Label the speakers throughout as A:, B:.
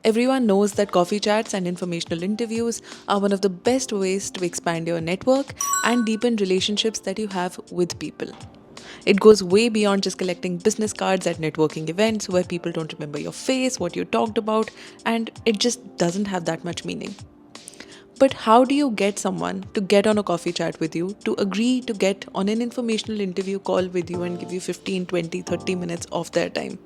A: Everyone knows that coffee chats and informational interviews are one of the best ways to expand your network and deepen relationships that you have with people. It goes way beyond just collecting business cards at networking events where people don't remember your face, what you talked about, and it just doesn't have that much meaning. But how do you get someone to get on a coffee chat with you, to agree to get on an informational interview call with you and give you 15, 20, 30 minutes of their time?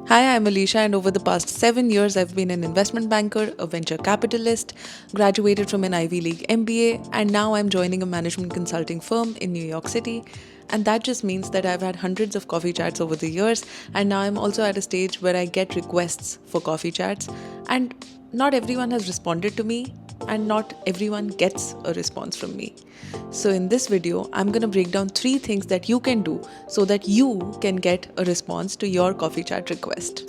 A: Hi, I'm Alicia, and over the past 7 years, I've been an investment banker, a venture capitalist, graduated from an Ivy League MBA, and now I'm joining a management consulting firm in New York City. And that just means that I've had hundreds of coffee chats over the years, and now I'm also at a stage where I get requests for coffee chats, and not everyone has responded to me, and not everyone gets a response from me. So, in this video, I'm going to break down 3 things that you can do so that you can get a response to your coffee chat request.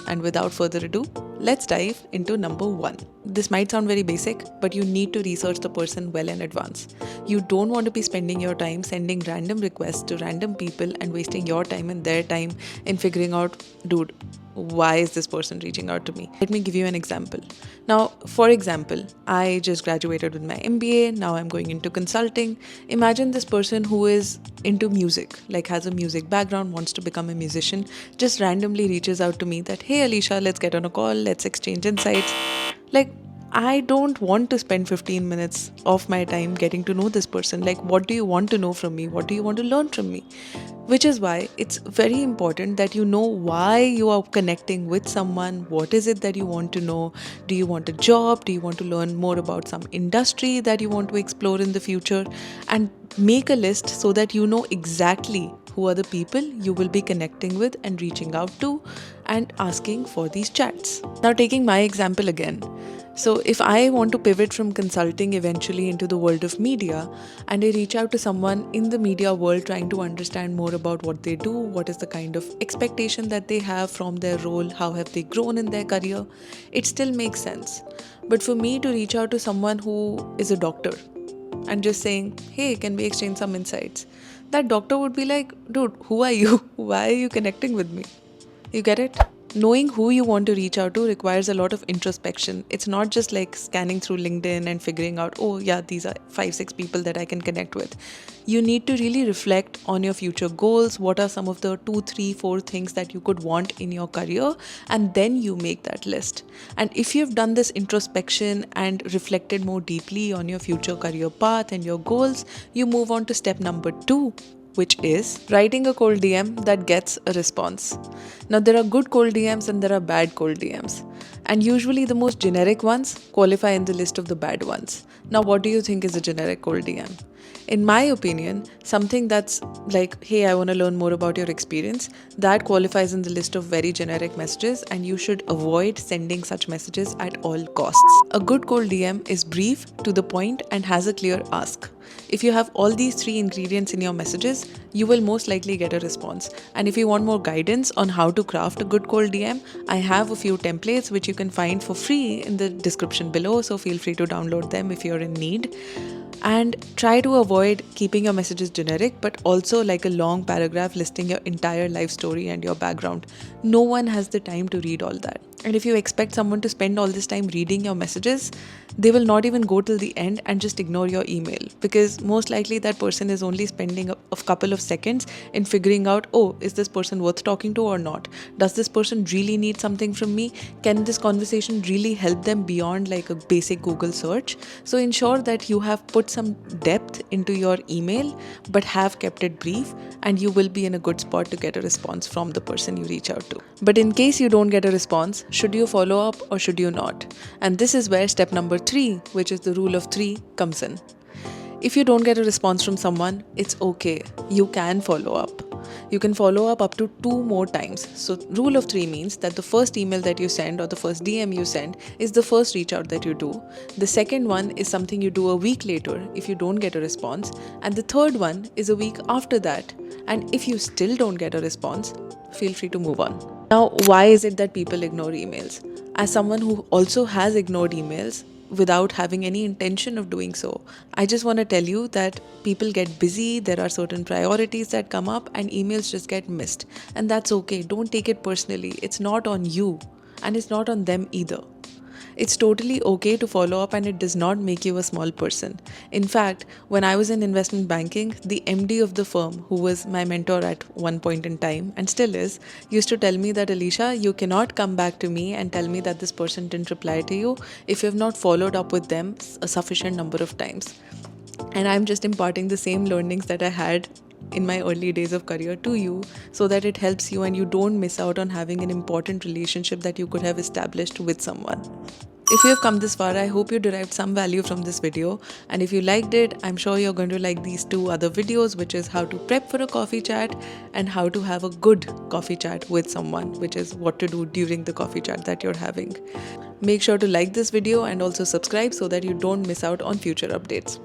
A: And without further ado, let's dive into number 1. This might sound very basic, but you need to research the person well in advance. You don't want to be spending your time sending random requests to random people and wasting your time and their time in figuring out, dude, why is this person reaching out to me? Let me give you an example. Now, for example, I just graduated with my MBA. Now I'm going into consulting. Imagine this person who is into music, like has a music background, wants to become a musician, just randomly reaches out to me that, hey, Alicia, let's get on a call, let's exchange insights. Like, I don't want to spend 15 minutes of my time getting to know this person. Like, what do you want to know from me? What do you want to learn from me? Which is why it's very important that you know why you are connecting with someone. What is it that you want to know? Do you want a job? Do you want to learn more about some industry that you want to explore in the future? And make a list so that you know exactly who are the people you will be connecting with and reaching out to and asking for these chats. Now, taking my example again. So, if I want to pivot from consulting eventually into the world of media, and I reach out to someone in the media world trying to understand more about what they do, what is the kind of expectation that they have from their role, how have they grown in their career, it still makes sense. But for me to reach out to someone who is a doctor and just saying, hey, can we exchange some insights? That doctor would be like, dude, who are you? Why are you connecting with me? You get it? Knowing who you want to reach out to requires a lot of introspection. It's not just like scanning through LinkedIn and figuring out, oh, yeah, these are 5-6 people that I can connect with. You need to really reflect on your future goals. What are some of the 2, 3, 4 things that you could want in your career? And then you make that list. And if you've done this introspection and reflected more deeply on your future career path and your goals, you move on to step number 2, which is writing a cold DM that gets a response. Now, there are good cold DMs and there are bad cold DMs. And usually the most generic ones qualify in the list of the bad ones. Now, what do you think is a generic cold DM? In my opinion, something that's like, hey, I want to learn more about your experience, that qualifies in the list of very generic messages, and you should avoid sending such messages at all costs. A good cold DM is brief, to the point, and has a clear ask. If you have all these 3 ingredients in your messages, you will most likely get a response. And if you want more guidance on how to craft a good cold DM, I have a few templates which you can find for free in the description below, so feel free to download them if you're in need. And try to avoid keeping your messages generic, but also like a long paragraph listing your entire life story and your background. No one has the time to read all that. And if you expect someone to spend all this time reading your messages, they will not even go till the end and just ignore your email, because most likely that person is only spending a couple of seconds in figuring out, oh, is this person worth talking to or not? Does this person really need something from me? Can this conversation really help them beyond like a basic Google search? So ensure that you have put some depth into your email but have kept it brief, and you will be in a good spot to get a response from the person you reach out to. But in case you don't get a response, should you follow up or should you not? And this is where step number 3, which is the rule of 3, comes in. If you don't get a response from someone, it's okay. You can follow up. You can follow up to 2 more times. So rule of 3 means that the first email that you send or the first DM you send is the first reach out that you do. The second one is something you do a week later if you don't get a response. And the third one is a week after that. And if you still don't get a response, feel free to move on. Now, why is it that people ignore emails? As someone who also has ignored emails without having any intention of doing so, I just want to tell you that people get busy, there are certain priorities that come up, and emails just get missed. And that's okay. Don't take it personally. It's not on you. and it's not on them either. It's totally okay to follow up and it does not make you a small person. In fact, when I was in investment banking, the MD of the firm, who was my mentor at one point in time and still is, used to tell me that, Alicia, you cannot come back to me and tell me that this person didn't reply to you if you have not followed up with them a sufficient number of times. And I'm just imparting the same learnings that I had in my early days of career to you so that it helps you and you don't miss out on having an important relationship that you could have established with someone. If you have come this far, I hope you derived some value from this video. And if you liked it, I'm sure you're going to like these two other videos, which is how to prep for a coffee chat and how to have a good coffee chat with someone, which is what to do during the coffee chat that you're having. Make sure to like this video and also subscribe so that you don't miss out on future updates.